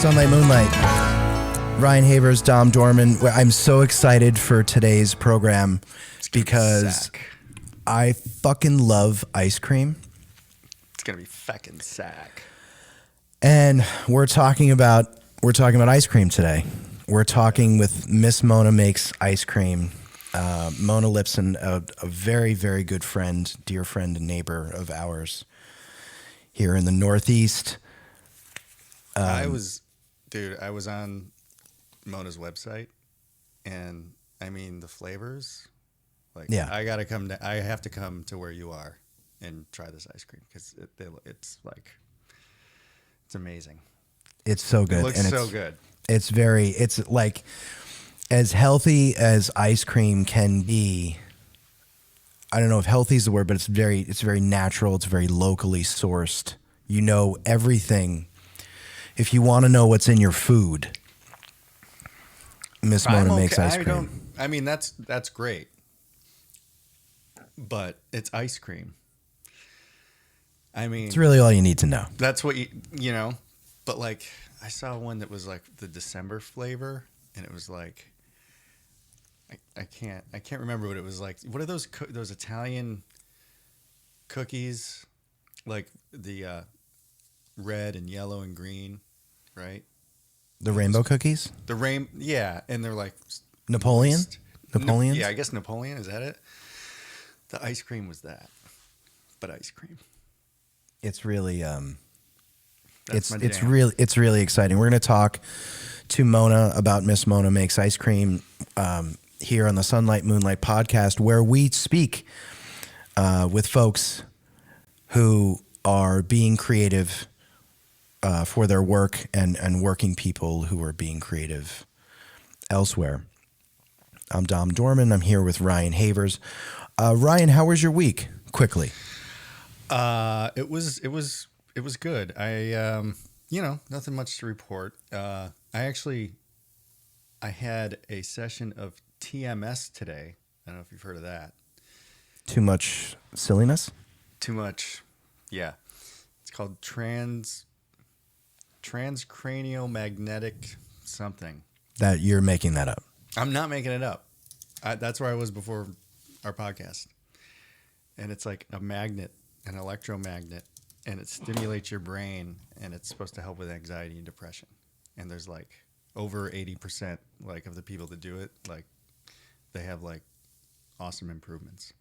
Sunlight, Moonlight. Ryan Havers, Dom Dorman. I'm so excited for today's program because I fucking love ice cream. It's gonna be fucking sack. And we're talking about ice cream today. We're talking with Miss Mona Makes Ice Cream. Mona Lipson, a very, very good friend, dear friend and neighbor of ours here in the Northeast. I was on Mona's website, and I mean the flavors. Like, yeah, I have to come to where you are and try this ice cream because it's amazing. It's so good. It looks so good. It's like as healthy as ice cream can be. I don't know if healthy is the word, but it's very natural. It's very locally sourced. You know everything. If you want to know what's in your food, Miss Mona Makes Ice Cream. I mean, that's great, but it's ice cream. I mean, it's really all you need to know. That's what you know. But like, I saw one that was like the December flavor, and it was like, I can't remember what it was like. What are those Italian cookies? Like the red and yellow and green, right? The rainbow cookies? Yeah, and they're like Napoleon? Napoleon's? Yeah, I guess Napoleon, is that it? The ice cream was that. But ice cream. It's really That's it's really exciting. We're going to talk to Mona about Miss Mona Makes Ice Cream here on the Sunlight Moonlight podcast, where we speak with folks who are being creative for their work and working people who are being creative elsewhere. I'm Dom Dorman. I'm here with Ryan Havers. Ryan, how was your week? Quickly. It was good. I nothing much to report. I had a session of TMS today. I don't know if you've heard of that. Too much silliness? Too much. Yeah. It's called transcranial magnetic something. That you're making that up. I'm not making it up. That's where I was before our podcast. And it's like a magnet, an electromagnet, and it stimulates your brain, and it's supposed to help with anxiety and depression. And there's like over 80% like of the people that do it, like they have like awesome improvements.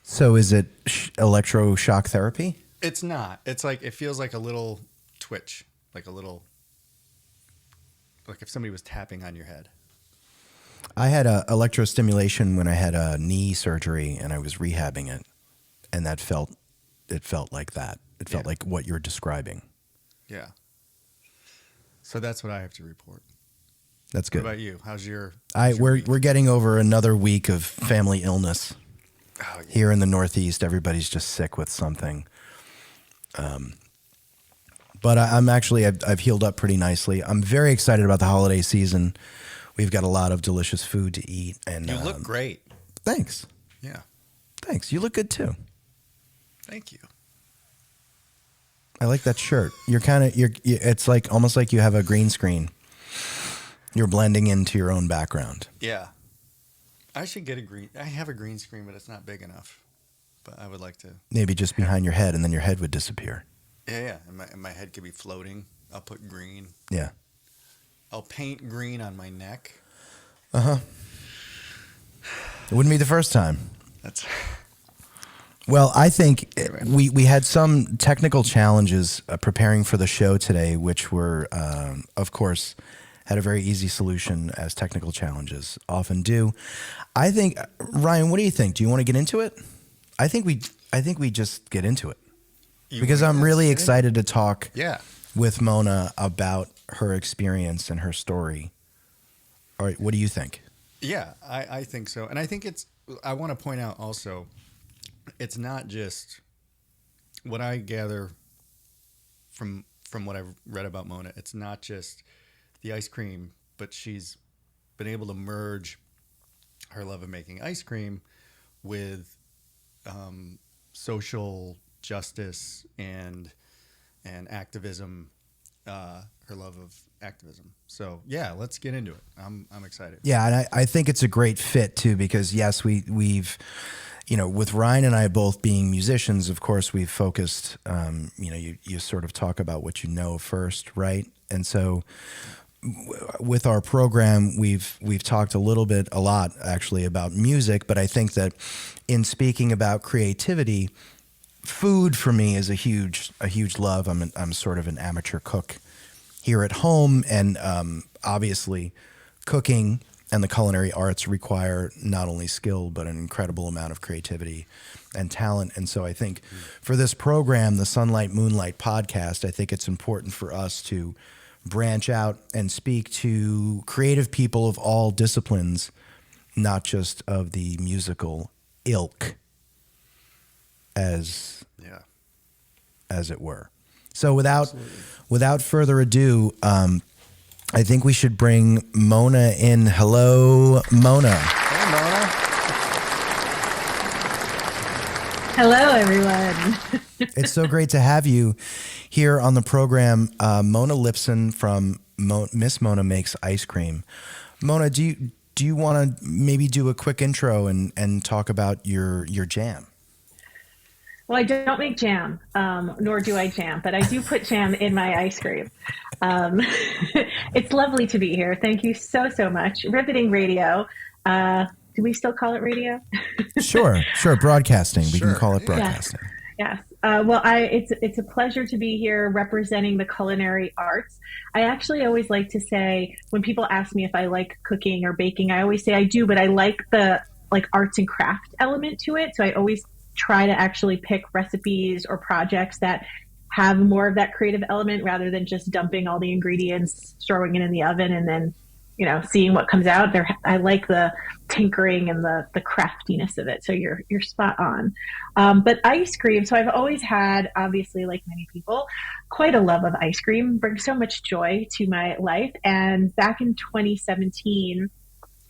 So is it electroshock therapy? It's not. It's like, it feels like a little twitch, like if somebody was tapping on your head. I had electrostimulation when I had a knee surgery and I was rehabbing it, and it felt like that. It felt like what you're describing. Yeah. So that's what I have to report. That's good. What about you? How's your we're getting over another week of family illness. Oh, yeah. Here in the Northeast, everybody's just sick with something. But I've healed up pretty nicely. I'm very excited about the holiday season. We've got a lot of delicious food to eat, and you look great. Thanks. Yeah. Thanks. You look good too. Thank you. I like that shirt. It's like almost like you have a green screen. You're blending into your own background. Yeah. I should get I have a green screen, but it's not big enough. But I would like to. Maybe just behind your head, and then your head would disappear. Yeah. And my head could be floating. I'll put green. Yeah. I'll paint green on my neck. Uh-huh. It wouldn't be the first time. Well, I think we had some technical challenges preparing for the show today, which were, of course, had a very easy solution, as technical challenges often do. I think, Ryan, what do you think? Do you want to get into it? I think we just get into it. Because I'm really excited to talk with Mona about her experience and her story. All right, what do you think? Yeah, I think so. And I think I want to point out also, it's not just what I gather from what I've read about Mona. It's not just the ice cream, but she's been able to merge her love of making ice cream with social justice and activism her love of activism. So yeah, let's get into it. I'm excited. Yeah, and I think it's a great fit too, because yes, we've with Ryan and I both being musicians, of course we've focused. You sort of talk about what you know first, right? And so with our program, we've talked a lot actually about music, but I think that in speaking about creativity, food for me is a huge love. I'm sort of an amateur cook here at home, and obviously cooking and the culinary arts require not only skill but an incredible amount of creativity and talent. And so I think for this program, the Sunlight Moonlight podcast, I think it's important for us to branch out and speak to creative people of all disciplines, not just of the musical ilk, as it were. So without further ado, I think we should bring Mona in. Hello, Mona. Hey, Mona. Hello, everyone. It's so great to have you here on the program. Mona Lipson from Miss Mona Makes Ice Cream. Mona, do you want to maybe do a quick intro and talk about your jam? Well, I don't make jam, nor do I jam, but I do put jam in my ice cream. It's lovely to be here. Thank you so much. Riveting radio. Do we still call it radio? Sure. Broadcasting. We Sure. can call it broadcasting. Yes. Well, it's a pleasure to be here representing the culinary arts. I actually always like to say, when people ask me if I like cooking or baking, I always say I do, but I like the arts and craft element to it. So I always try to actually pick recipes or projects that have more of that creative element rather than just dumping all the ingredients, throwing it in the oven, and then seeing what comes out there. I like the tinkering and the craftiness of it. So you're spot on. But ice cream. So I've always had, obviously, like many people, quite a love of ice cream. Brings so much joy to my life. And back in 2017,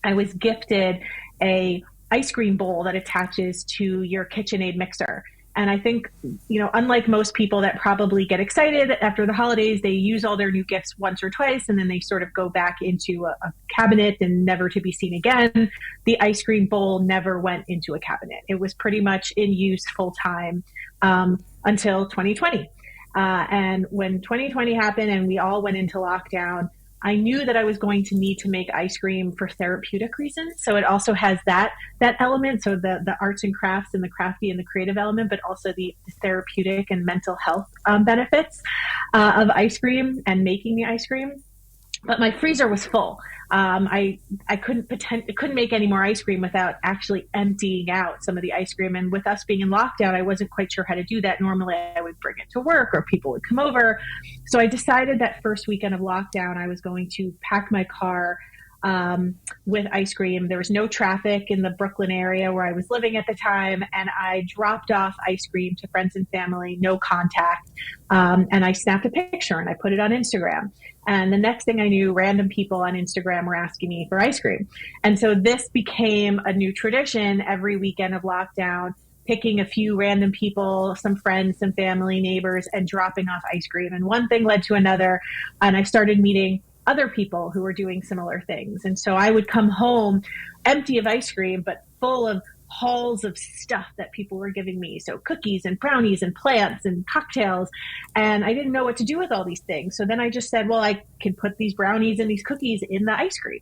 I was gifted a ice cream bowl that attaches to your KitchenAid mixer. And I think, unlike most people that probably get excited after the holidays, they use all their new gifts once or twice, and then they sort of go back into a cabinet and never to be seen again. The ice cream bowl never went into a cabinet. It was pretty much in use full time until 2020. And when 2020 happened and we all went into lockdown, I knew that I was going to need to make ice cream for therapeutic reasons. So it also has that element. So the arts and crafts and the crafty and the creative element, but also the therapeutic and mental health benefits of ice cream and making the ice cream. But my freezer was full. I couldn't make any more ice cream without actually emptying out some of the ice cream. And with us being in lockdown, I wasn't quite sure how to do that. Normally I would bring it to work or people would come over. So I decided that first weekend of lockdown, I was going to pack my car with ice cream. There was no traffic in the Brooklyn area where I was living at the time. And I dropped off ice cream to friends and family, no contact. And I snapped a picture and I put it on Instagram. And the next thing I knew, random people on Instagram were asking me for ice cream. And so this became a new tradition every weekend of lockdown, picking a few random people, some friends, some family, neighbors, and dropping off ice cream. And one thing led to another. And I started meeting other people who were doing similar things. And so I would come home empty of ice cream, but full of hauls of stuff that people were giving me. So cookies and brownies and plants and cocktails. And I didn't know what to do with all these things. So then I just said, well, I can put these brownies and these cookies in the ice cream.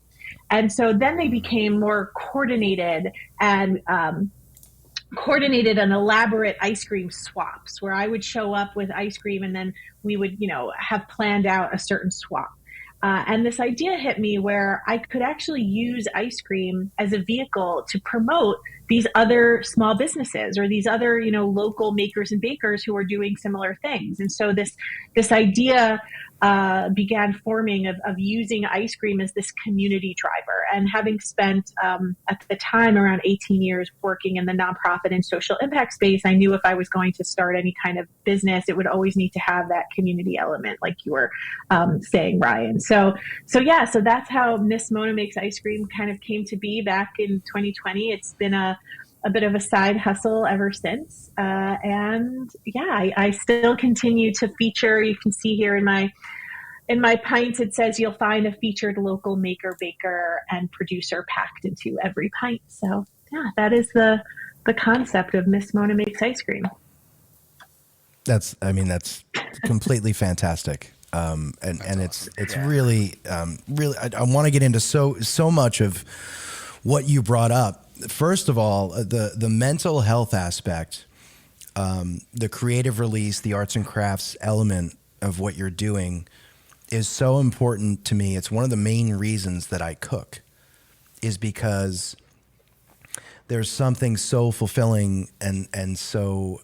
And so then they became more coordinated and elaborate ice cream swaps where I would show up with ice cream and then we would, have planned out a certain swap. And this idea hit me where I could actually use ice cream as a vehicle to promote these other small businesses or these other, local makers and bakers who are doing similar things. And so this idea began forming of using ice cream as this community driver. And having spent at the time around 18 years working in the nonprofit and social impact space, I knew if I was going to start any kind of business, it would always need to have that community element, like you were saying, Ryan. So that's how Miss Mona Makes Ice Cream kind of came to be back in 2020. It's been a bit of a side hustle ever since. I still continue to feature. You can see here in my in my pints, it says you'll find a featured local maker, baker, and producer packed into every pint. So yeah, that is the concept of Miss Mona Makes Ice Cream. That's completely fantastic. And it's really, I want to get into so much of what you brought up. First of all, the mental health aspect, the creative release, the arts and crafts element of what you're doing is so important to me. It's one of the main reasons that I cook, is because there's something so fulfilling and so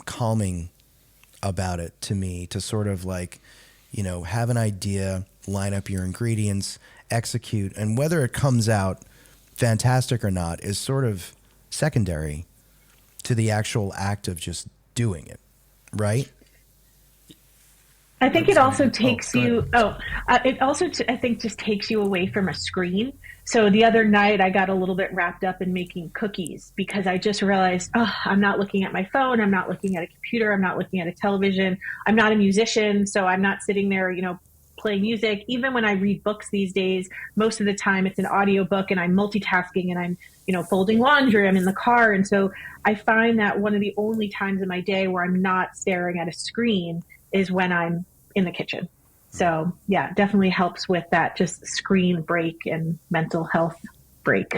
calming about it to me, to sort of like, have an idea, line up your ingredients, execute, and whether it comes out fantastic or not is sort of secondary to the actual act of just doing it, right? I think it also takes you. It also I think just takes you away from a screen. So the other night I got a little bit wrapped up in making cookies because I just realized, I'm not looking at my phone, I'm not looking at a computer, I'm not looking at a television, I'm not a musician, so I'm not sitting there, playing music. Even when I read books these days, most of the time it's an audiobook and I'm multitasking and I'm, folding laundry, I'm in the car. And so I find that one of the only times in my day where I'm not staring at a screen is when I'm in the kitchen. So yeah, definitely helps with that just screen break and mental health break.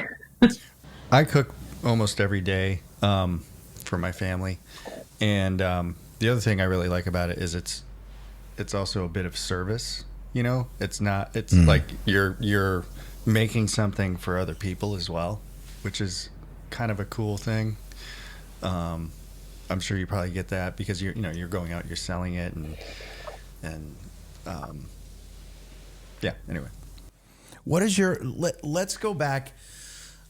I cook almost every day for my family. And the other thing I really like about it is it's also a bit of service. It's like you're making something for other people as well, which is kind of a cool thing. I'm sure you probably get that because you're going out, you're selling it, and yeah. Anyway, what is your? Let's go back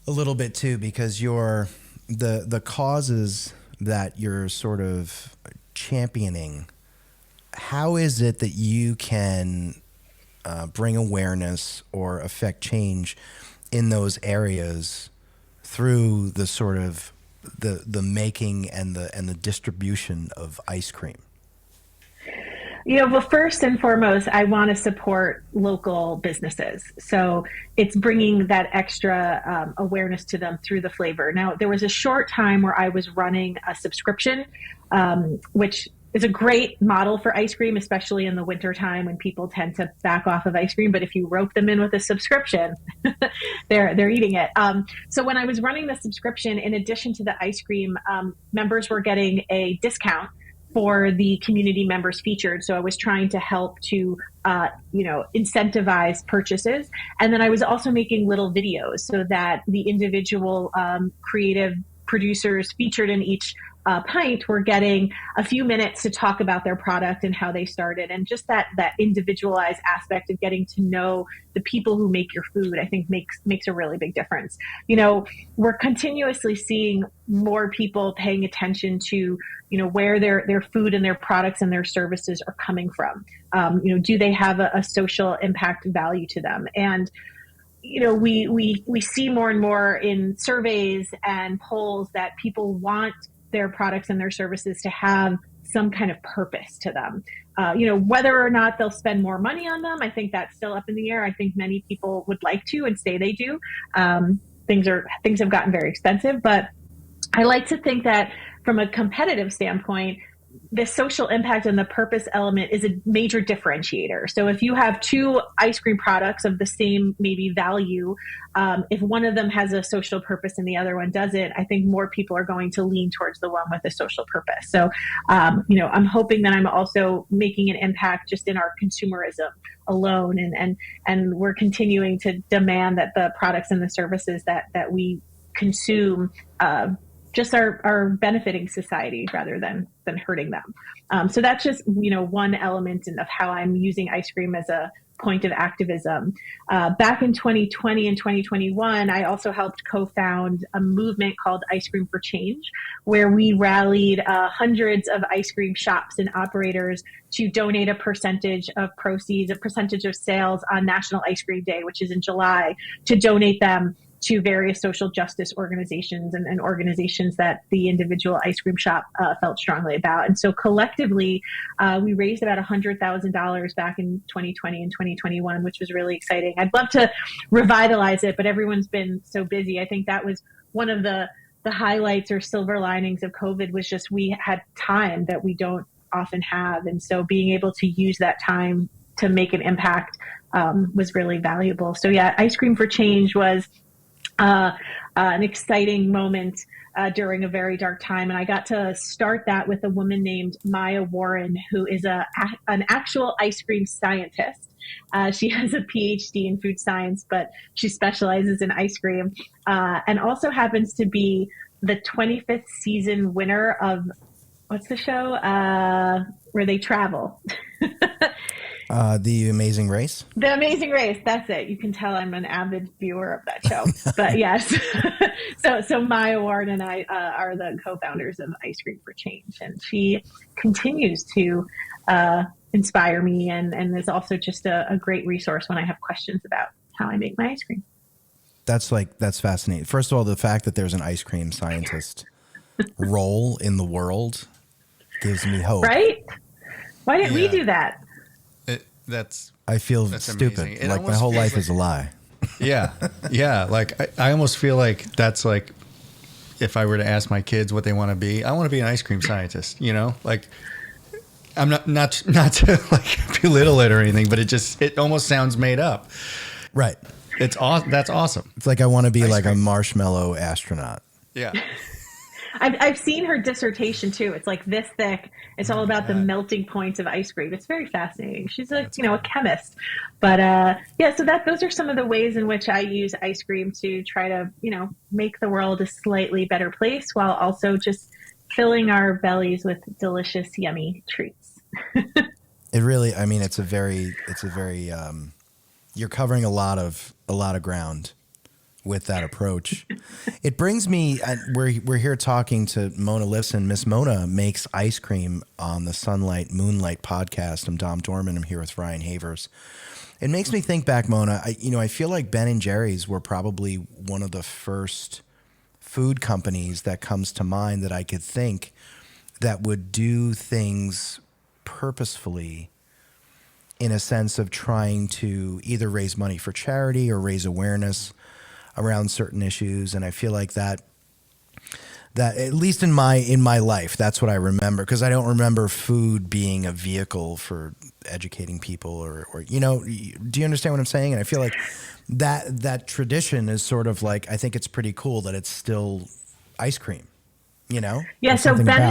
a little bit too, because the causes that you're sort of championing. How is it that you can bring awareness or affect change in those areas through the sort of the making and the distribution of ice cream? Well, first and foremost, I want to support local businesses. So it's bringing that extra awareness to them through the flavor. Now, there was a short time where I was running a subscription, which is a great model for ice cream, especially in the wintertime when people tend to back off of ice cream. But if you rope them in with a subscription, they're eating it. So when I was running the subscription, in addition to the ice cream, members were getting a discount for the community members featured. So I was trying to help to, incentivize purchases. And then I was also making little videos so that the individual creative producers featured in each pint were getting a few minutes to talk about their product and how they started. And just that individualized aspect of getting to know the people who make your food, I think makes a really big difference. We're continuously seeing more people paying attention to, where their food and their products and their services are coming from. Do they have a social impact value to them? And we see more and more in surveys and polls that people want their products and their services to have some kind of purpose to them. Whether or not they'll spend more money on them, I think that's still up in the air. I think many people would like to and say they do. Things have gotten very expensive, but I like to think that from a competitive standpoint, the social impact and the purpose element is a major differentiator. So if you have two ice cream products of the same maybe value, if one of them has a social purpose and the other one doesn't, I think more people are going to lean towards the one with a social purpose. So, I'm hoping that I'm also making an impact just in our consumerism alone. And we're continuing to demand that the products and the services that we consume just are benefiting society rather than hurting them. So that's just, one element of how I'm using ice cream as a point of activism. Back in 2020 and 2021, I also helped co-found a movement called Ice Cream for Change, where we rallied hundreds of ice cream shops and operators to donate a percentage of proceeds, a percentage of sales on National Ice Cream Day, which is in July, to donate them to various social justice organizations and organizations that the individual ice cream shop felt strongly about. And so collectively, we raised about $100,000 back in 2020 and 2021, which was really exciting. I'd love to revitalize it, but everyone's been so busy. I think that was one of the highlights or silver linings of COVID was just we had time that we don't often have. And so being able to use that time to make an impact was really valuable. So yeah, Ice Cream for Change was an exciting moment during a very dark time. And I got to start that with a woman named Maya Warren, who is an actual ice cream scientist. She has a PhD in food science, but she specializes in ice cream and also happens to be the 25th season winner of, what's the show where they travel? The Amazing Race? The Amazing Race. That's it. You can tell I'm an avid viewer of that show. But yes. So Maya Warren and I are the co-founders of Ice Cream for Change. And she continues to inspire me and is also just a great resource when I have questions about how I make my ice cream. That's fascinating. First of all, the fact that there's an ice cream scientist role in the world gives me hope. Right? Why didn't we do that? I feel stupid. Like my whole life is a lie. Yeah. Yeah. Like I almost feel like that's like if I were to ask my kids what they want to be, I want to be an ice cream scientist, you know? Like I'm not to like belittle it or anything, but it almost sounds made up. Right. It's awesome. That's awesome. It's like I want to be like a marshmallow astronaut. Yeah. I've seen her dissertation too. It's like this thick. It's all about the melting points of ice cream. It's very fascinating. She's a chemist, but so those are some of the ways in which I use ice cream to try to make the world a slightly better place while also just filling our bellies with delicious, yummy treats. It really, I mean, it's a very you're covering a lot of ground with that approach. It brings me, we're here talking to Mona Lipson. Miss Mona makes ice cream on the Moonlight podcast. I'm Dom Dorman. I'm here with Ryan Havers. It makes me think back, Mona. I feel like Ben and Jerry's were probably one of the first food companies that comes to mind that I could think that would do things purposefully in a sense of trying to either raise money for charity or raise awareness around certain issues. And I feel like that at least in my life, that's what I remember, because I don't remember food being a vehicle for educating people or do you understand what I'm saying? And I feel like that tradition is sort of like, I think it's pretty cool that it's still ice cream, Yeah. So Ben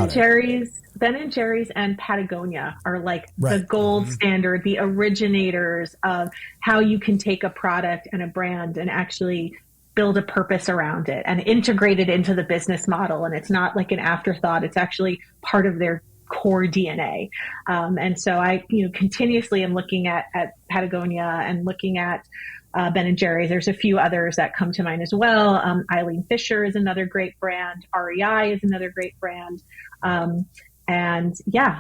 and Jerry's and Patagonia are like the gold standard, the originators of how you can take a product and a brand and actually build a purpose around it and integrate it into the business model. And it's not like an afterthought. It's actually part of their core DNA. And so I, continuously am looking at Patagonia and looking at Ben and Jerry's. There's a few others that come to mind as well. Eileen Fisher is another great brand. REI is another great brand. And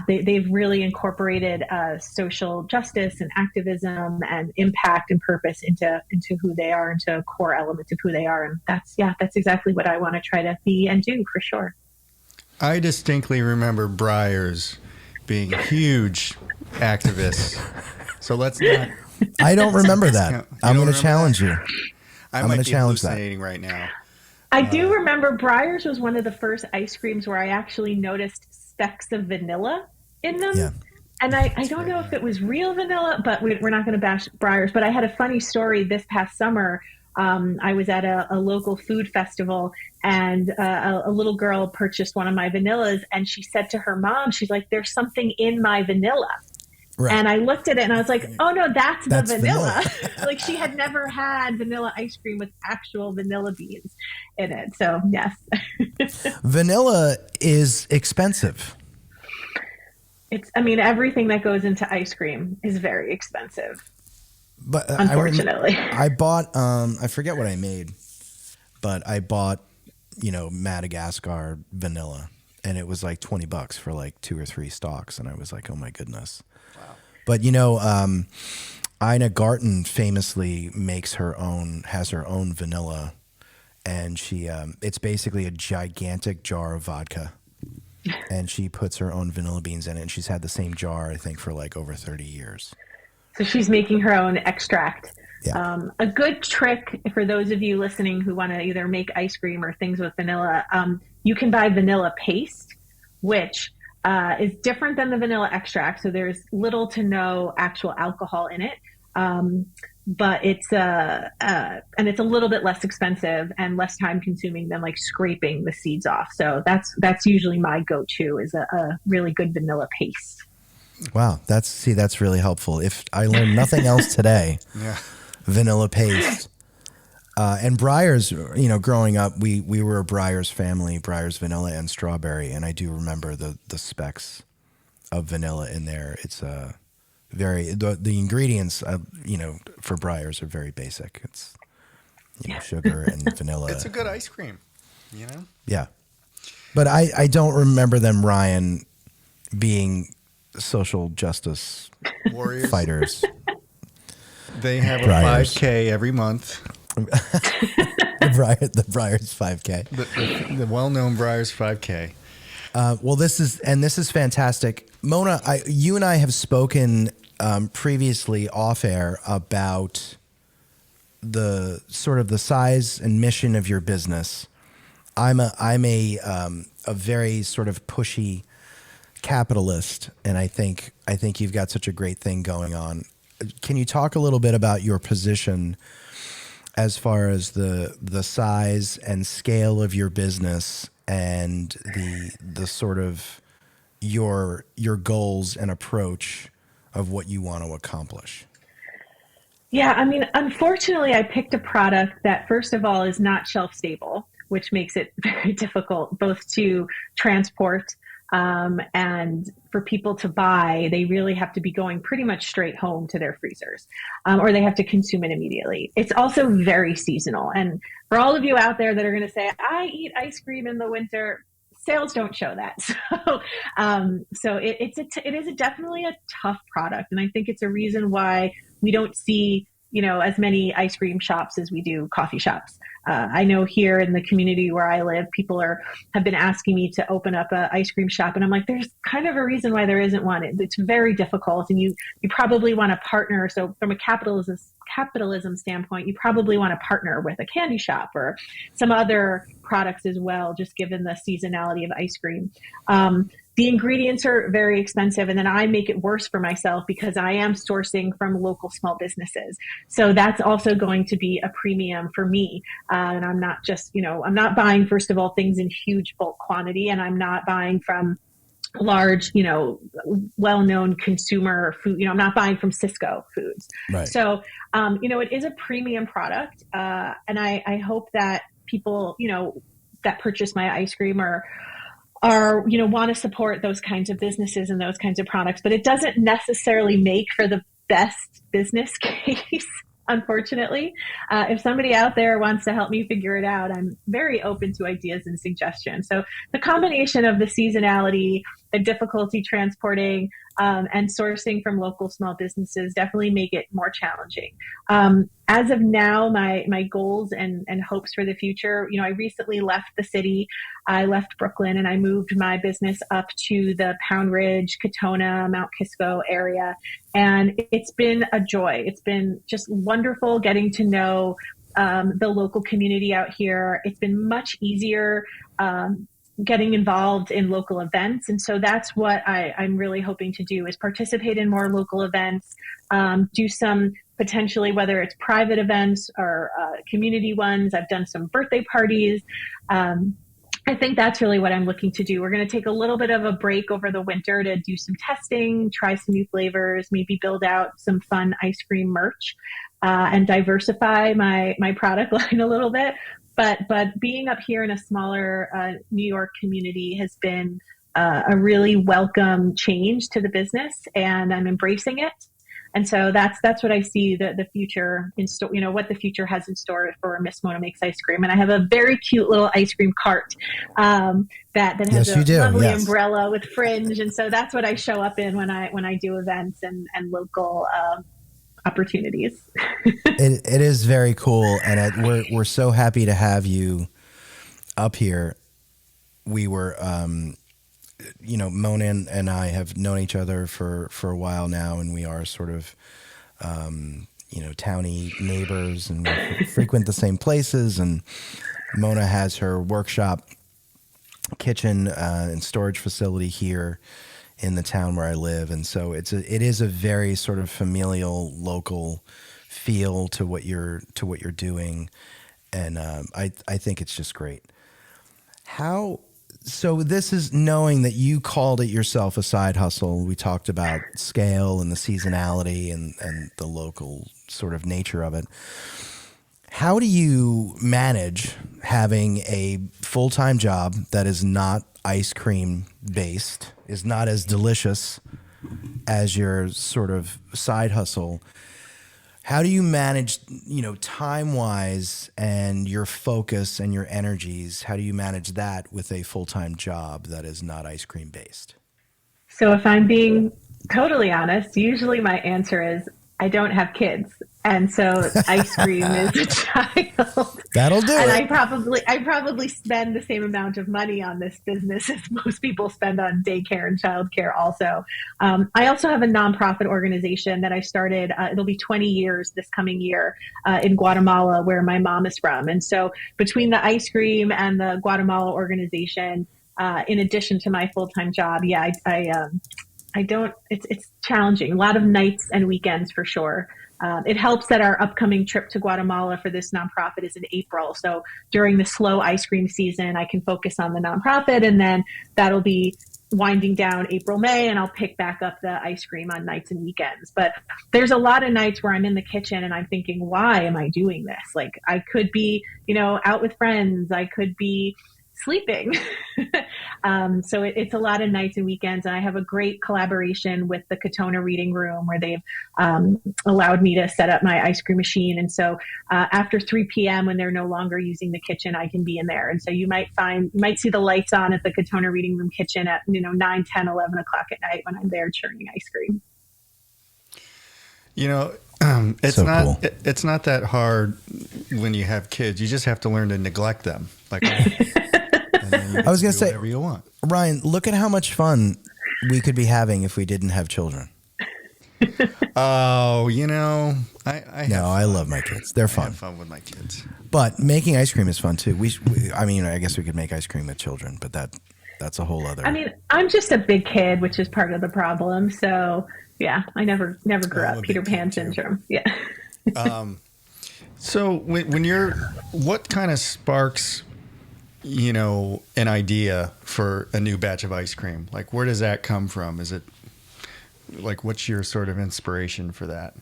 they've really incorporated social justice and activism and impact and purpose into who they are, into a core element of who they are. And that's exactly what I want to try to be and do for sure. I distinctly remember Breyers being huge activists. So let's not. I don't remember that. I'm going to challenge you. I'm going to challenge that right now. I do remember Breyers was one of the first ice creams where I actually noticed specks of vanilla in them. Yeah. And I don't know if it was real vanilla, but we're not going to bash Breyers. But I had a funny story this past summer. I was at a local food festival, and a little girl purchased one of my vanillas, and she said to her mom, she's like, "There's something in my vanilla." Right. And I looked at it and I was like, "Oh no, that's the vanilla." Like she had never had vanilla ice cream with actual vanilla beans in it. So yes. Vanilla is expensive. Everything that goes into ice cream is very expensive. But unfortunately, I bought, I forget what I made, but I bought, Madagascar vanilla, and it was like $20 for like 2 or 3 stalks. And I was like, oh my goodness. Wow. But Ina Garten famously has her own vanilla and she it's basically a gigantic jar of vodka, and she puts her own vanilla beans in it, and she's had the same jar, I think, for like over 30 years. So she's making her own extract. Yeah. A good trick for those of you listening who want to either make ice cream or things with vanilla, you can buy vanilla paste, which is different than the vanilla extract. So there's little to no actual alcohol in it. But it's and it's a little bit less expensive and less time consuming than like scraping the seeds off. So that's usually my go-to, is a really good vanilla paste. Wow, that's really helpful. If I learned nothing else today, Yeah. vanilla paste. And Breyers, you know, growing up, we were a Breyers family, Breyers vanilla and strawberry, and I do remember the specs of vanilla in there. It's the ingredients, you know, for Breyers are very basic. It's, you know, sugar and vanilla. It's a good ice cream, you know? Yeah. But I don't remember them, Ryan, being social justice Warriors. fighters. They have a Breyers. 5K every month. the Breyers 5K. The well-known Breyers 5K. Well, this is fantastic. Mona, you and I have spoken previously off air about the sort of the size and mission of your business. I'm a very sort of pushy capitalist, and I think you've got such a great thing going on. Can you talk a little bit about your position as far as the size and scale of your business and the sort of your goals and approach of what you want to accomplish? Yeah, I mean, unfortunately, I picked a product that, first of all, is not shelf stable, which makes it very difficult both to transport and for people to buy. They really have to be going pretty much straight home to their freezers, or they have to consume it immediately. It's also very seasonal. And for all of you out there that are going to say, I eat ice cream in the winter, sales don't show that. So it is definitely a tough product. And I think it's a reason why we don't see, you know, as many ice cream shops as we do coffee shops. I know here in the community where I live, people have been asking me to open up an ice cream shop. And I'm like, there's kind of a reason why there isn't one. It's very difficult. And you probably want to partner. So from a capitalism standpoint, you probably want to partner with a candy shop or some other products as well, just given the seasonality of ice cream. The ingredients are very expensive, and then I make it worse for myself because I am sourcing from local small businesses. So that's also going to be a premium for me. And I'm not just, you know, I'm not buying, first of all, things in huge bulk quantity, and I'm not buying from large, you know, well-known consumer food. You know, I'm not buying from Cisco Foods. Right. So, you know, it is a premium product. And I hope that people, you know, that purchase my ice cream are, you know, want to support those kinds of businesses and those kinds of products, but it doesn't necessarily make for the best business case. Unfortunately, if somebody out there wants to help me figure it out, I'm very open to ideas and suggestions. So the combination of the seasonality, the difficulty transporting, and sourcing from local small businesses definitely make it more challenging. As of now, my goals and hopes for the future, you know, I recently left the city. I left Brooklyn and I moved my business up to the Pound Ridge, Katona, Mount Kisco area. And it's been a joy. It's been just wonderful getting to know the local community out here. It's been much easier getting involved in local events. And so that's what I'm really hoping to do, is participate in more local events, do some potentially, whether it's private events or community ones. I've done some birthday parties. I think that's really what I'm looking to do. We're going to take a little bit of a break over the winter to do some testing, try some new flavors, maybe build out some fun ice cream merch, and diversify my product line a little bit. But being up here in a smaller New York community has been a really welcome change to the business, and I'm embracing it. And so that's what I see the future in store, you know, what the future has in store for Miss Mona Makes Ice Cream. And I have a very cute little ice cream cart that has a lovely umbrella with fringe. And so that's what I show up in when I do events and local opportunities. It is very cool, and we're so happy to have you up here. We were, Mona and I have known each other for a while now, and we are sort of, towny neighbors, and we frequent the same places. And Mona has her workshop, kitchen, and storage facility here in the town where I live, and so it is a very sort of familial, local feel to what you're doing, and I think it's just great. So this is knowing that you called it yourself a side hustle. We talked about scale and the seasonality and the local sort of nature of it. How do you manage having a full-time job that is not ice cream based, is not as delicious as your sort of side hustle? How do you manage, time-wise and your focus and your energies? How do you manage that with a full-time job that is not ice cream based? So if I'm being totally honest, usually my answer is I don't have kids. And so ice cream is a child. That'll do and it. I probably spend the same amount of money on this business as most people spend on daycare and childcare also. I also have a nonprofit organization that I started. It'll be 20 years this coming year in Guatemala, where my mom is from. And so between the ice cream and the Guatemala organization, in addition to my full-time job, I don't, it's challenging. A lot of nights and weekends for sure. It helps that our upcoming trip to Guatemala for this nonprofit is in April. So during the slow ice cream season, I can focus on the nonprofit, and then that'll be winding down April, May, and I'll pick back up the ice cream on nights and weekends. But there's a lot of nights where I'm in the kitchen and I'm thinking, why am I doing this? Like I could be, out with friends. I could be sleeping. So it's a lot of nights and weekends. And I have a great collaboration with the Katona Reading Room, where they've allowed me to set up my ice cream machine. And so after 3 p.m., when they're no longer using the kitchen, I can be in there. And so you might see the lights on at the Katona Reading Room kitchen at 9, 10, 11 o'clock at night when I'm there churning ice cream. It's So not cool. it's not that hard when you have kids. You just have to learn to neglect them. Like I was going to say, whatever you want. Ryan, look at how much fun we could be having if we didn't have children. Oh, I love my kids. They're I fun. have fun with my kids. But making ice cream is fun too. I guess we could make ice cream with children, but that's a whole other. I mean, I'm just a big kid, which is part of the problem. So yeah, I never grew I'm a up. Peter big kid, Pan too. syndrome. Yeah. So what kind of sparks, an idea for a new batch of ice cream? Like, where does that come from? Is it like, what's your sort of inspiration for that?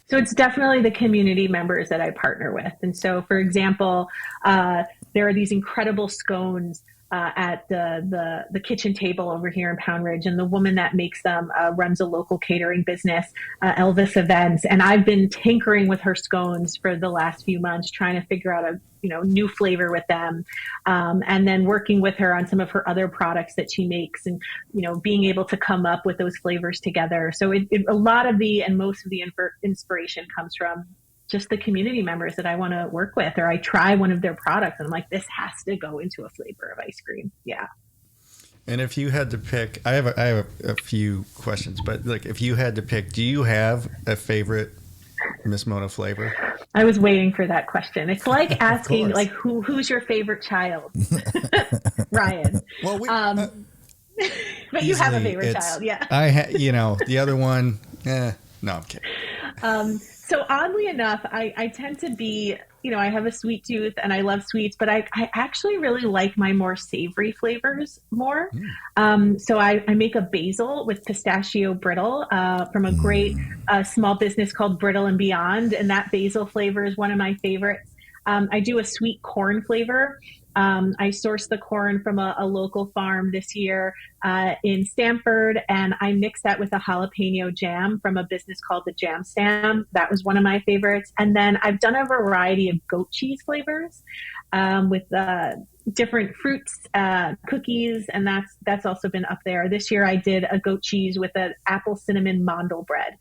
So it's definitely the community members that I partner with. And so, for example, there are these incredible scones at the kitchen table over here in Pound Ridge, and the woman that makes them runs a local catering business, Elvis Events, and I've been tinkering with her scones for the last few months, trying to figure out a new flavor with them, and then working with her on some of her other products that she makes, and being able to come up with those flavors together. So a lot of most of the inspiration comes from just the community members that I want to work with, or I try one of their products and I'm like, this has to go into a flavor of ice cream. Yeah. And if you had to pick, I have a few questions, but like, if you had to pick, do you have a favorite Miss Mona flavor? I was waiting for that question. It's like asking, course. like, who's your favorite child? Ryan. Well, But you have a easily, favorite child, yeah. The other one, no, I'm kidding. So oddly enough, I tend to be, I have a sweet tooth and I love sweets, but I actually really like my more savory flavors more. So I make a basil with pistachio brittle from a great small business called Brittle and Beyond. And that basil flavor is one of my favorites. I do a sweet corn flavor. I sourced the corn from a local farm this year in Stamford, and I mixed that with a jalapeno jam from a business called the Jam Stam. That was one of my favorites. And then I've done a variety of goat cheese flavors. with different fruits, cookies, and that's also been up there. This year I did a goat cheese with an apple cinnamon mandel bread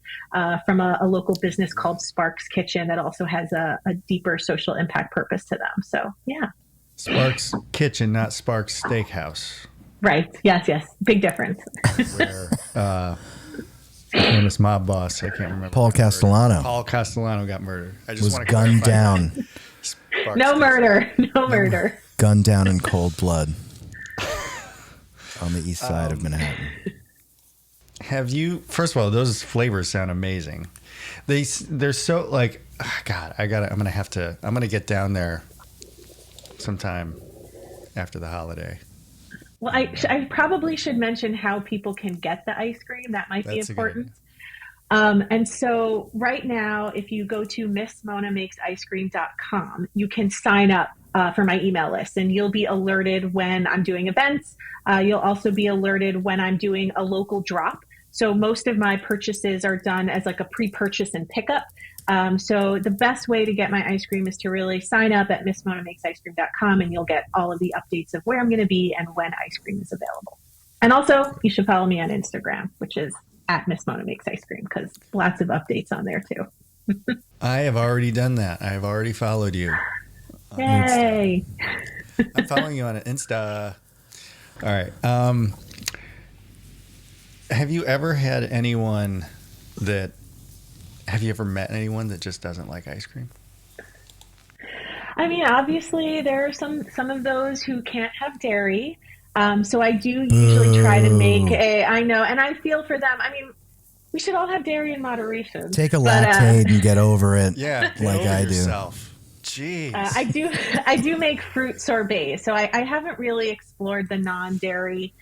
from a local business called Sparks Kitchen that also has a deeper social impact purpose to them. So yeah. Sparks Kitchen, not Sparks Steakhouse. Right. Yes. Big difference. Where famous mob boss, I can't remember. Paul Castellano. Paul Castellano got murdered. I just Was want to gunned down. No murder. No murder. Gunned down in cold blood on the east side of Manhattan. Have you? First of all, those flavors sound amazing. They're so like, God. I'm gonna get down there sometime after the holiday. Well, I probably should mention how people can get the ice cream. That might be important. And so right now, if you go to missmonamakesicecream.com, you can sign up for my email list, and you'll be alerted when I'm doing events. You'll also be alerted when I'm doing a local drop. So most of my purchases are done as like a pre-purchase and pickup. So the best way to get my ice cream is to really sign up at missmonamakesicecream.com, and you'll get all of the updates of where I'm going to be and when ice cream is available. And also, you should follow me on Instagram, which is at Miss Mona Makes Ice Cream, because lots of updates on there too. I have already done that. I have already followed you. Yay! I'm following you on Insta. All right. Have you ever had anyone have you ever met anyone that just doesn't like ice cream? I mean, obviously there are some of those who can't have dairy. So I do usually try to make I know, and I feel for them. I mean, we should all have dairy in moderation. Take a Lactaid and get over it. Yeah, like I do. Yourself. Jeez. I do make fruit sorbets. So I haven't really explored the non-dairy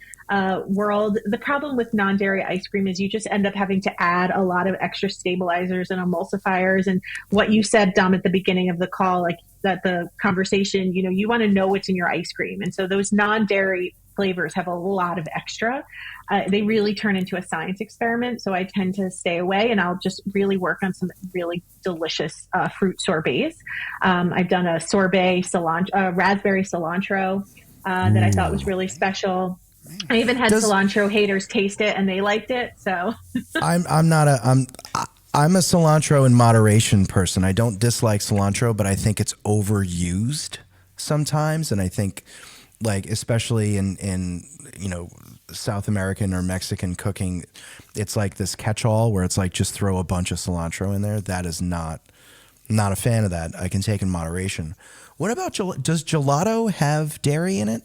world. The problem with non-dairy ice cream is you just end up having to add a lot of extra stabilizers and emulsifiers. And what you said, Dom, at the beginning of the call, like that the conversation, you want to know what's in your ice cream. And so those non-dairy flavors have a lot of extra. They really turn into a science experiment. So I tend to stay away, and I'll just really work on some really delicious fruit sorbets. I've done a sorbet raspberry cilantro that I thought was really special. I even had cilantro haters taste it, and they liked it. So I'm a cilantro in moderation person. I don't dislike cilantro, but I think it's overused sometimes, and I think, like, especially in South American or Mexican cooking, it's like this catch-all where it's like just throw a bunch of cilantro in there. That is not a fan of that. I can take in moderation. What about does gelato have dairy in it?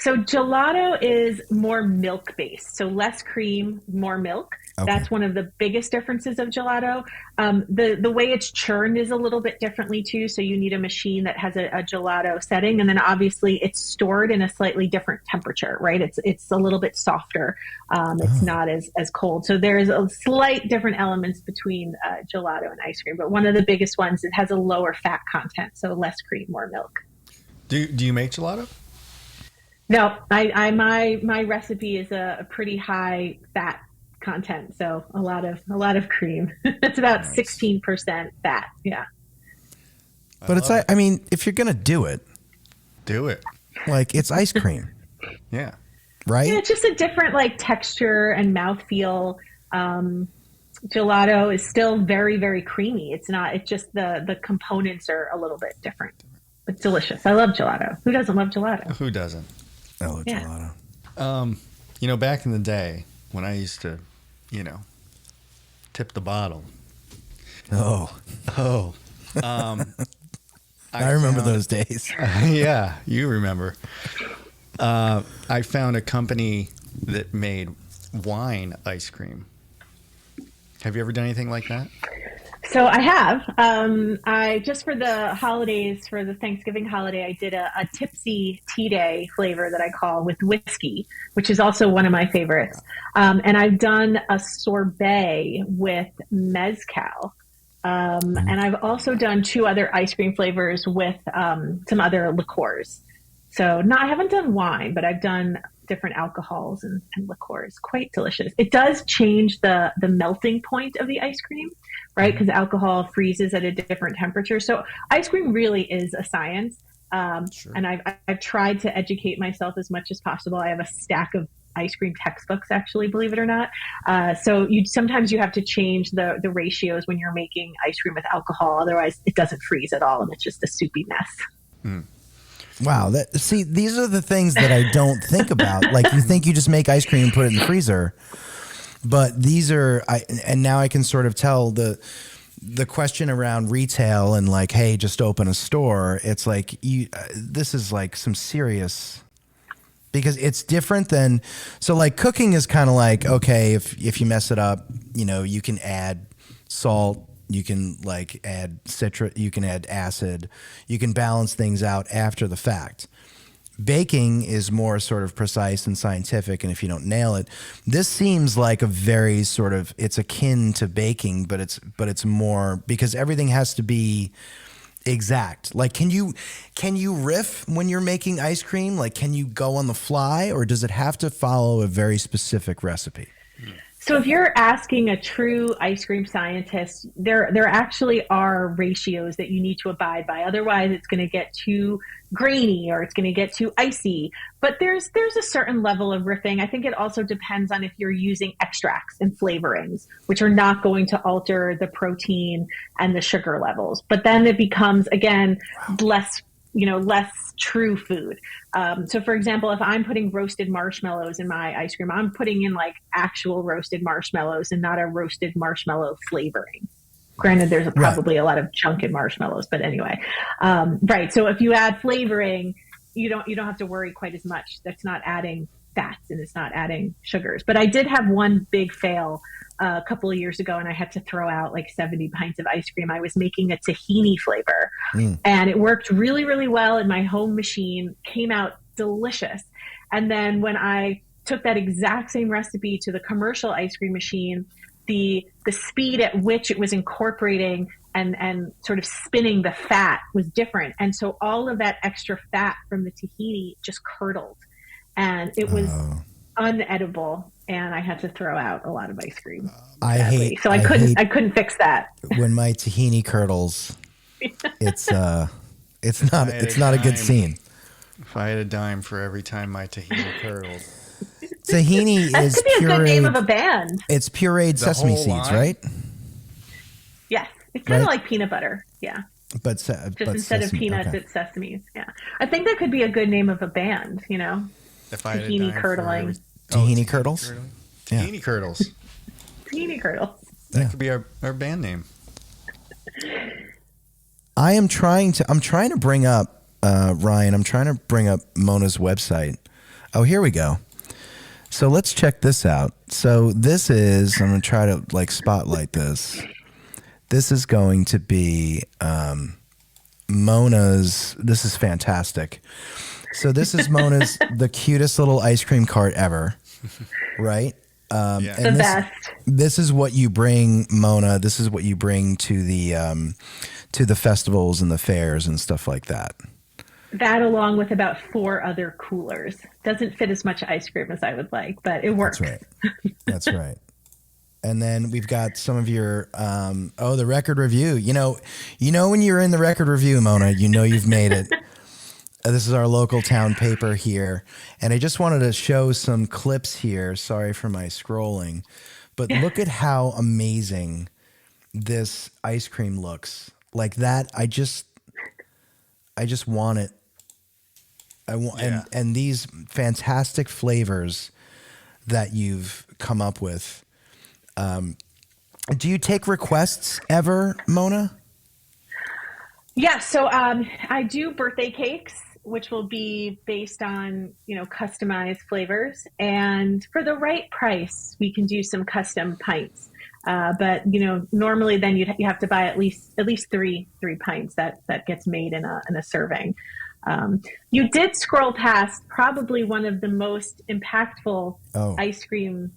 So gelato is more milk-based, so less cream, more milk. Okay. That's one of the biggest differences of gelato. The way it's churned is a little bit differently too. So you need a machine that has a gelato setting, and then obviously it's stored in a slightly different temperature, right? It's a little bit softer. It's not as cold. So there's a slight different elements between gelato and ice cream. But one of the biggest ones, it has a lower fat content, so less cream, more milk. Do you make gelato? No, my recipe is a pretty high fat content, so a lot of cream. It's about 16% fat. Yeah. But it's like, I mean, if you're gonna do it, like, it's ice cream. Yeah. Right. Yeah, it's just a different like texture and mouthfeel. Gelato is still very, very creamy. It's just the components are a little bit different. It's delicious. I love gelato. Who doesn't love gelato? Who doesn't? I love gelato. Back in the day when I used to, tip the bottle. Oh. I remember those days. Yeah, you remember. I found a company that made wine ice cream. Have you ever done anything like that? So I have. I just for the holidays, for the Thanksgiving holiday, I did a tipsy tea day flavor that I call with whiskey, which is also one of my favorites. And I've done a sorbet with mezcal. And I've also done 2 other ice cream flavors with some other liqueurs. So I haven't done wine, but I've done different alcohols and liqueurs. Quite delicious. It does change the melting point of the ice cream, right? Because alcohol freezes at a different temperature. So ice cream really is a science. Sure. And I've tried to educate myself as much as possible. I have a stack of ice cream textbooks, actually, believe it or not. So sometimes you have to change the ratios when you're making ice cream with alcohol. Otherwise, it doesn't freeze at all, and it's just a soupy mess. Wow. See, these are the things that I don't think about. Like, you think you just make ice cream and put it in the freezer, but these are, and now I can sort of tell the question around retail and like, hey, just open a store. It's like, this is like some serious, because it's different than, so like cooking is kind of like, okay, if you mess it up, you can add salt, you can like add citric, you can add acid, you can balance things out after the fact. Baking is more sort of precise and scientific, and if you don't nail it, this seems like a very sort of, it's akin to baking, but it's more, because everything has to be exact. Like, can you riff when you're making ice cream? Like, can you go on the fly, or does it have to follow a very specific recipe? So if you're asking a true ice cream scientist, there actually are ratios that you need to abide by. Otherwise, it's going to get too grainy or it's going to get too icy. But there's a certain level of riffing. I think it also depends on if you're using extracts and flavorings, which are not going to alter the protein and the sugar levels. But then it becomes, again, less true food. So for example, if I'm putting roasted marshmallows in my ice cream, I'm putting in like actual roasted marshmallows and not a roasted marshmallow flavoring. Granted, there's probably a lot of junk in marshmallows, but anyway, right. So if you add flavoring, you don't have to worry quite as much. That's not adding fats and it's not adding sugars. But I did have one big fail a couple of years ago, and I had to throw out like 70 pints of ice cream. I was making a tahini flavor, and it worked really, really well in my home machine, came out delicious. And then when I took that exact same recipe to the commercial ice cream machine, the speed at which it was incorporating and sort of spinning the fat was different. And so all of that extra fat from the tahini just curdled, and it was unedible, and I had to throw out a lot of ice cream. I couldn't fix that. When my tahini curdles, it's not a good scene. If I had a dime for every time my tahini curdled. Tahini that is could be a pureed, good name of a band. It's pureed sesame seeds, line? right? Yes, it's kind of like peanut butter. Yeah. But instead of peanuts, it's sesame. Yeah, I think that could be a good name of a band. If I had tahini curdling. Tahini curdles? Yeah. Tahini curdles. Tahini curdles. That could be our band name. I'm trying to bring up, Ryan, I'm trying to bring up Mona's website. Oh, here we go. So let's check this out. So this is, I'm going to try to like spotlight this. This is going to be Mona's, this is fantastic. So this is Mona's, the cutest little ice cream cart ever, right? And the best. This is what you bring, Mona. This is what you bring to the festivals and the fairs and stuff like that. That, along with about 4 other coolers. Doesn't fit as much ice cream as I would like, but it works. That's right. That's right. And then we've got some of your, the record review. When you're in the record review, Mona, you've made it. This is our local town paper here. And I just wanted to show some clips here. Sorry for my scrolling. But look at how amazing this ice cream looks. Like that, I just want it. And these fantastic flavors that you've come up with. Do you take requests ever, Mona? Yeah, so I do birthday cakes, which will be based on, customized flavors. And for the right price, we can do some custom pints. But normally then you have to buy at least 3 pints that gets made in a serving. You did scroll past probably one of the most impactful ice cream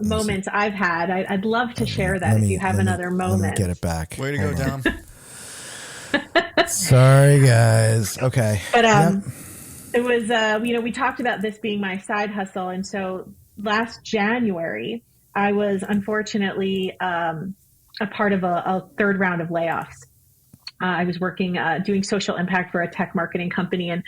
moments I've had. I'd love to share that if you have another moment. Let me get it back. Way to go, Dom. Sorry, guys. Okay. But it was, we talked about this being my side hustle. And so last January, I was unfortunately a part of a third round of layoffs. I was working, doing social impact for a tech marketing company, and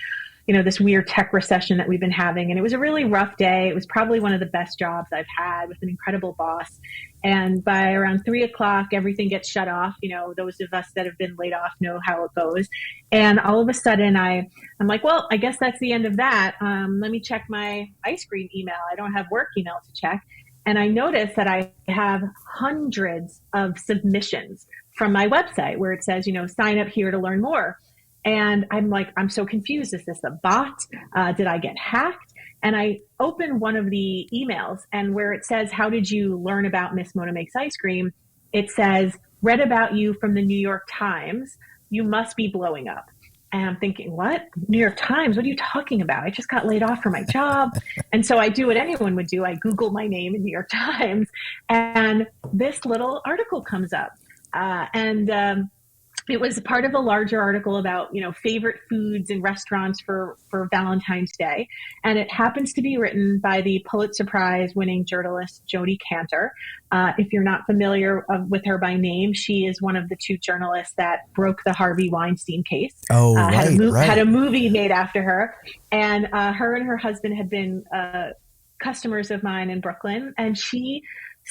this weird tech recession that we've been having. And it was a really rough day. It was probably one of the best jobs I've had, with an incredible boss. And by around 3 o'clock, everything gets shut off. Those of us that have been laid off know how it goes. And all of a sudden I'm like, well, I guess that's the end of that. Let me check my ice cream email. I don't have work email to check. And I noticed that I have hundreds of submissions from my website where it says, sign up here to learn more. And I'm like, I'm so confused. Is this a bot? Did I get hacked? And I open one of the emails, and where it says, how did you learn about Miss Mona Makes Ice Cream? It says, read about you from the New York Times. You must be blowing up. And I'm thinking, what? New York Times? What are you talking about? I just got laid off from my job. And so I do what anyone would do. I Google my name in New York Times, and this little article comes up. It was part of a larger article about, favorite foods and restaurants for Valentine's Day. And it happens to be written by the Pulitzer Prize winning journalist Jodi Kantor. If you're not familiar with her by name, she is one of the two journalists that broke the Harvey Weinstein case. Oh, had a movie made after her. And her and her husband had been customers of mine in Brooklyn. And she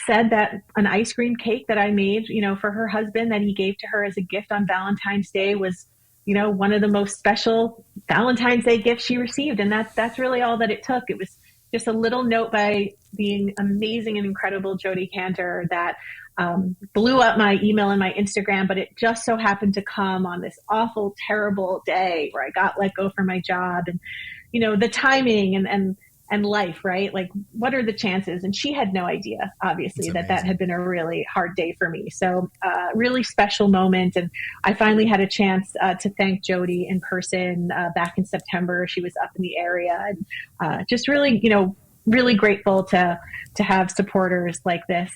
said that an ice cream cake that I made, for her husband, that he gave to her as a gift on Valentine's Day, was, one of the most special Valentine's Day gifts she received. And that's really all that it took. It was just a little note by the amazing and incredible Jodi Kantor that blew up my email and my Instagram, but it just so happened to come on this awful, terrible day where I got let go from my job. And, the timing and life, right? Like, what are the chances? And she had no idea, obviously, that had been a really hard day for me. So really special moment. And I finally had a chance to thank Jodi in person back in September. She was up in the area, and just really, really grateful to have supporters like this.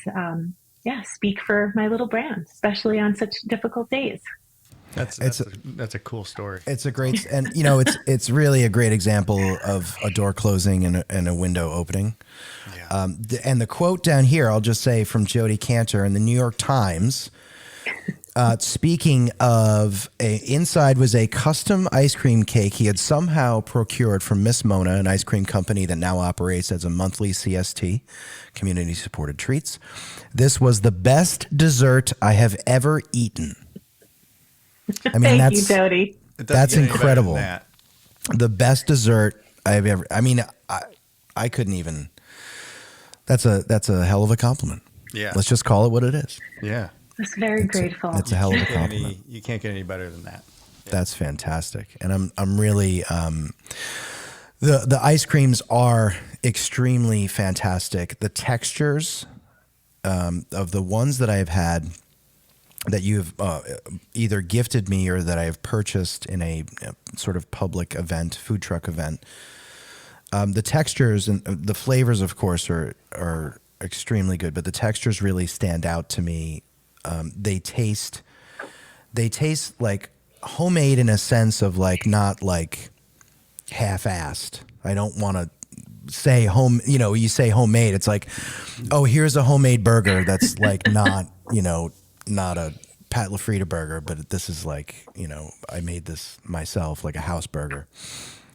Speak for my little brand, especially on such difficult days. That's a cool story. It's a great, and it's really a great example of a door closing and a window opening. Yeah. And the quote down here, I'll just say, from Jodi Kantor in the New York Times. Speaking of, inside was a custom ice cream cake he had somehow procured from Miss Mona, an ice cream company that now operates as a monthly CST, community supported treats. This was the best dessert I have ever eaten. I mean, Thank you, Jodi. That's incredible. The best dessert I've ever. I mean, I couldn't even. That's a hell of a compliment. Yeah. Let's just call it what it is. Yeah. That's very grateful. That's a hell of a compliment. You can't get any better than that. Yeah. That's fantastic, and I'm really. The ice creams are extremely fantastic. The textures of the ones that I have had, that you've either gifted me or that I have purchased in a sort of public event, food truck event. The textures and the flavors, of course, are extremely good, but the textures really stand out to me. They taste like homemade in a sense of like, not like half-assed. I don't want to say you say homemade. It's like, oh, here's a homemade burger that's like not a Pat LaFrida burger, but this is like, I made this myself, like a house burger.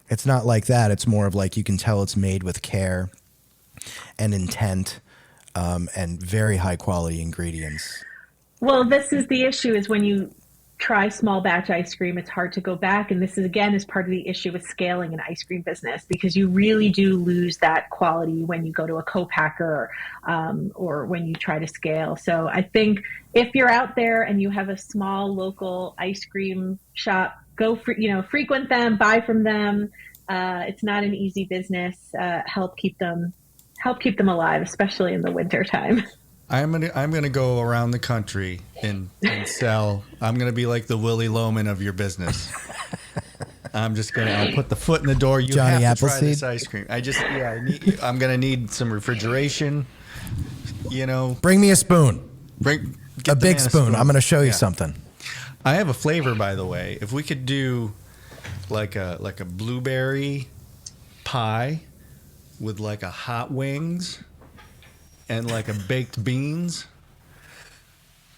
It's not like that. It's more of like, you can tell it's made with care and intent, and very high quality ingredients. Well, this is the issue, is when you try small batch ice cream, it's hard to go back. And this is, again, is part of the issue with scaling an ice cream business, because you really do lose that quality when you go to a co-packer, or when you try to scale. So I think if you're out there and you have a small local ice cream shop, frequent them, buy from them. It's not an easy business. Help keep them alive, especially in the winter time. I'm gonna go around the country and sell. I'm gonna be like the Willy Loman of your business. I'll put the foot in the door. You Johnny have to try Appleseed? this ice cream. I'm gonna need some refrigeration. Bring me a spoon. Get A the big man spoon. I'm going to show you something. I have a flavor, by the way. If we could do like a blueberry pie with like a hot wings and like a baked beans,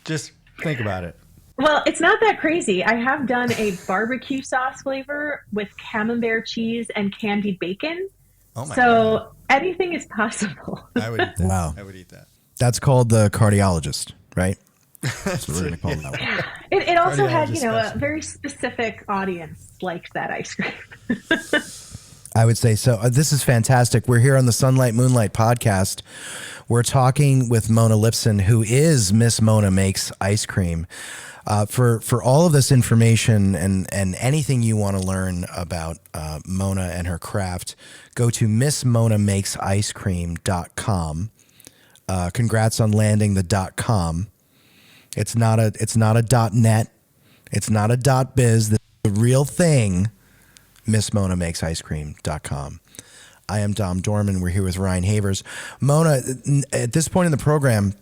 just think about it. Well, it's not that crazy. I have done a barbecue sauce flavor with camembert cheese and candied bacon. Oh my god. So anything is possible. I would eat that. Wow. I would eat that. That's called the cardiologist, right? That's what we're going to call that one. It also had, Cardiologist a special. very specific audience liked that ice cream. I would say so. This is fantastic. We're here on the Sunlight Moonlight podcast. We're talking with Mona Lipson, who is Miss Mona Makes Ice Cream. For all of this information and anything you want to learn about Mona and her craft, go to missmonamakesicecream.com. Congrats on landing the .com. It's not a .net. It's not a .biz. This is the real thing. missmonamakesicecream.com. I am Dom Dorman. We're here with Ryan Havers. Mona, at this point in the program,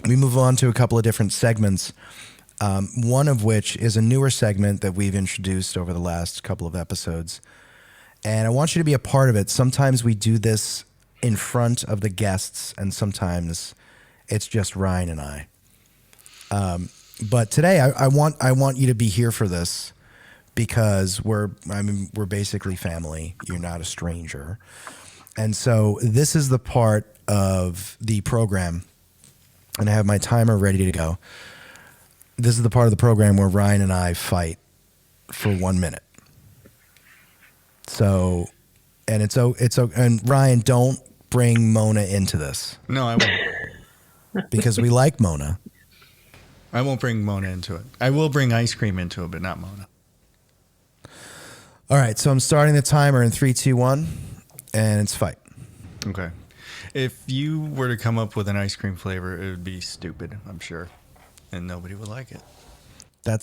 we move on to a couple of different segments. One of which is a newer segment that we've introduced over the last couple of episodes. And I want you to be a part of it. Sometimes we do this in front of the guests, and sometimes it's just Ryan and I. But today I want you to be here for this because we're basically family. You're not a stranger. And so this is the part of the program, and I have my timer ready to go. This is the part of the program where Ryan and I fight for 1 minute. So, and and Ryan, don't bring Mona into this No, I won't. because we like Mona. I won't bring Mona into it. I will bring ice cream into it, but not Mona. All right, so I'm starting the timer in 3, 2, 1, and it's fight. Okay. If you were to come up with an ice cream flavor, it would be stupid, I'm sure. And nobody would like it. I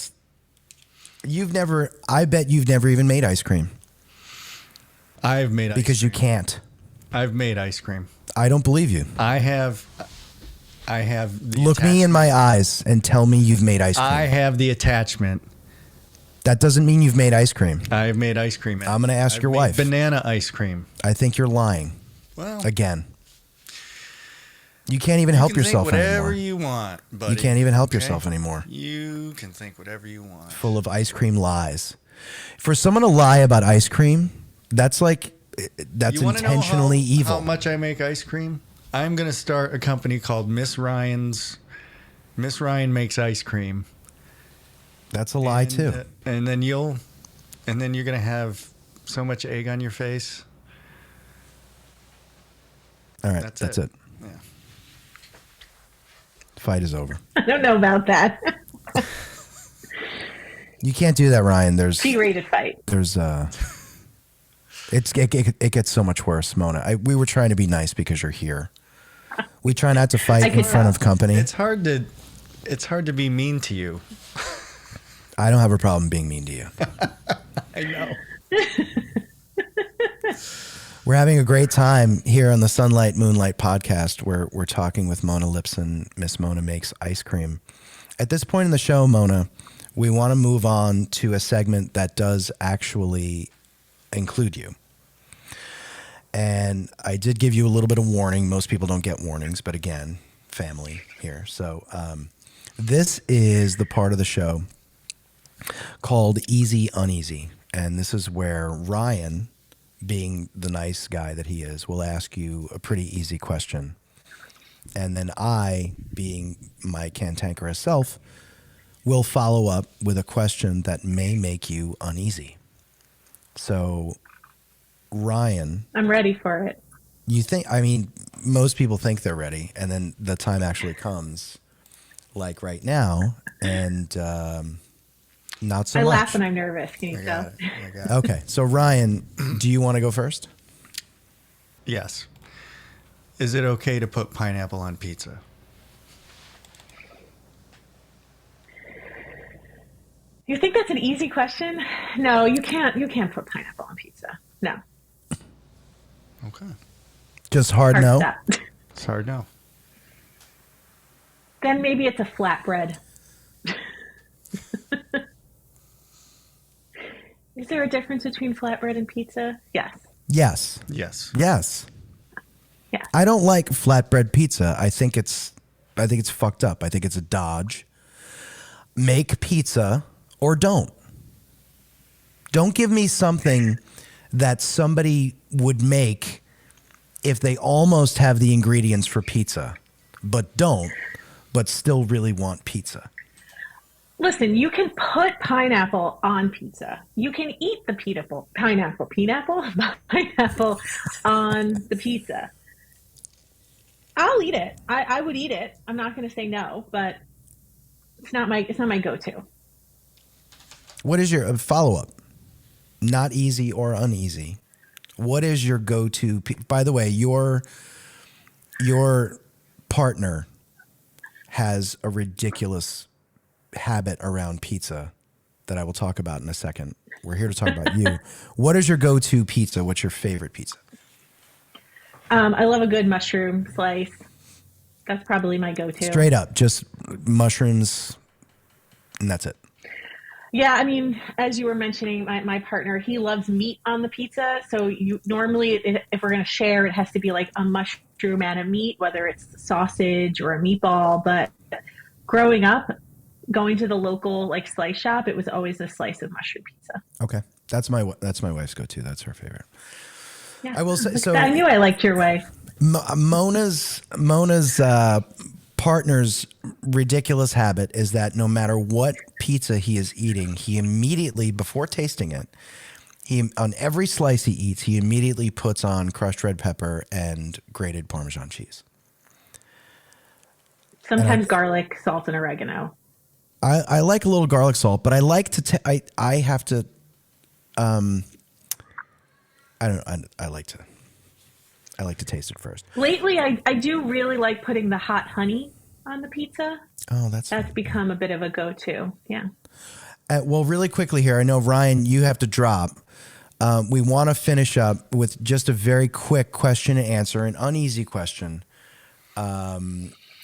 bet you've never even made ice cream I've made ice because you cream. can't. I've made ice cream. I don't believe you. I have the Look me in my eyes and tell me you've made ice cream. I have the attachment. That doesn't mean you've made ice cream. I've made ice cream. I'm going to ask I've your made wife. Banana ice cream. I think you're lying. Well, Again. You can't even help you can yourself think whatever anymore. you want, buddy. You can't even help Okay? yourself anymore. You can think whatever you want. Full of ice cream lies. For someone to lie about ice cream, that's You wanna know intentionally evil. How much I make ice cream? I'm going to start a company called Miss Ryan Makes Ice Cream. That's a lie too. And then you're going to have so much egg on your face. All right, That's that's it. it. Yeah. Fight is over. I don't know about that. You can't do that, Ryan. There's P-rated fight. it gets so much worse, Mona. We were trying to be nice because you're here. We try not to fight I in could front tell. of company. It's hard to be mean to you. I don't have a problem being mean to you. I know. We're having a great time here on the Sunlight Moonlight podcast where we're talking with Mona Lipson. Miss Mona Makes Ice Cream. At this point in the show, Mona, we want to move on to a segment that does actually include you. And I did give you a little bit of warning. Most people don't get warnings, but again, family here. So this is the part of the show called Easy Uneasy. And this is where Ryan, being the nice guy that he is, will ask you a pretty easy question. And then I, being my cantankerous self, will follow up with a question that may make you uneasy. So, Ryan, I'm ready for it. most people think they're ready, and then the time actually comes, like right now, and not so I much. laugh when I'm nervous. Can you I tell? got it. I got it. Okay, so Ryan, do you want to go first? Yes. Is it okay to put pineapple on pizza? You think that's an easy question? No, you can't. You can't put pineapple on pizza. No. Okay. Just hard no? stop. It's hard no. Then maybe it's a flatbread. Is there a difference between flatbread and pizza? Yes. Yes. Yes. Yes. Yeah. I don't like flatbread pizza. I think it's fucked up. I think it's a dodge. make pizza or don't. Don't give me something that somebody would make if they almost have the ingredients for pizza, but still really want pizza. Listen, you can put pineapple on pizza. You can eat the pineapple on the pizza. I'll eat it. I would eat it. I'm not going to say no, but it's not my go-to. What is your follow-up? Not easy or uneasy. What is your go-to? By the way, your partner has a ridiculous habit around pizza that I will talk about in a second. We're here to talk about you. What is your go-to pizza? What's your favorite pizza? I love a good mushroom slice. That's probably my go-to. Straight up, just mushrooms, and that's it. Yeah, I mean, as you were mentioning, my partner, he loves meat on the pizza. So normally, if we're going to share, it has to be like a mushroom and a meat, whether it's sausage or a meatball. But growing up, going to the local like slice shop, it was always a slice of mushroom pizza. Okay, that's my wife's go-to. That's her favorite. Yeah. I will say so. I knew I liked your way. Mona's partner's ridiculous habit is that no matter what pizza he is eating, he immediately, before tasting it, on every slice he eats, he immediately puts on crushed red pepper and grated Parmesan cheese. Sometimes garlic, salt, and oregano. I like a little garlic salt, but I like to. I have to. I like to taste it first. Lately, I do really like putting the hot honey on the pizza. Oh, that's become a bit of a go-to. Yeah. Well, really quickly here, I know, Ryan, you have to drop. We want to finish up with just a very quick question and answer, an uneasy question. How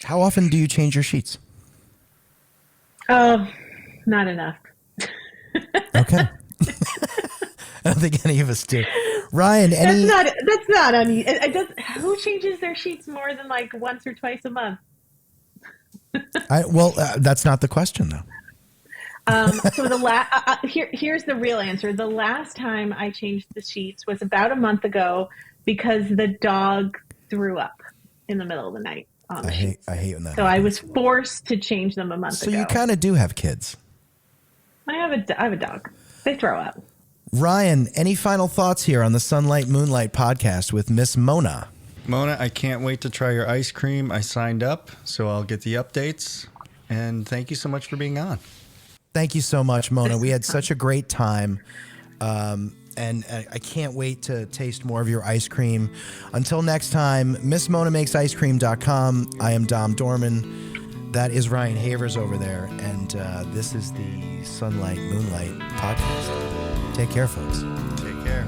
often do you change your sheets? Oh, not enough. Okay. I don't think any of us do. Ryan, That's not uneasy. Who changes their sheets more than like once or twice a month? That's not the question, though. So here's the real answer. The last time I changed the sheets was about a month ago because the dog threw up in the middle of the night. I hate when that. So happens. I was forced to change them a month ago. So you kind of do have kids. I have a dog. They throw up. Ryan, any final thoughts here on the Sunlight Moonlight podcast with Miss Mona? Mona, I can't wait to try your ice cream. I signed up, so I'll get the updates. And thank you so much for being on. Thank you so much, Mona. We had such a great time. And I can't wait to taste more of your ice cream. Until next time, MissMonaMakesIceCream.com. I am Dom Dorman. That is Ryan Havers over there. And this is the Sunlight Moonlight podcast. Take care, folks. Take care.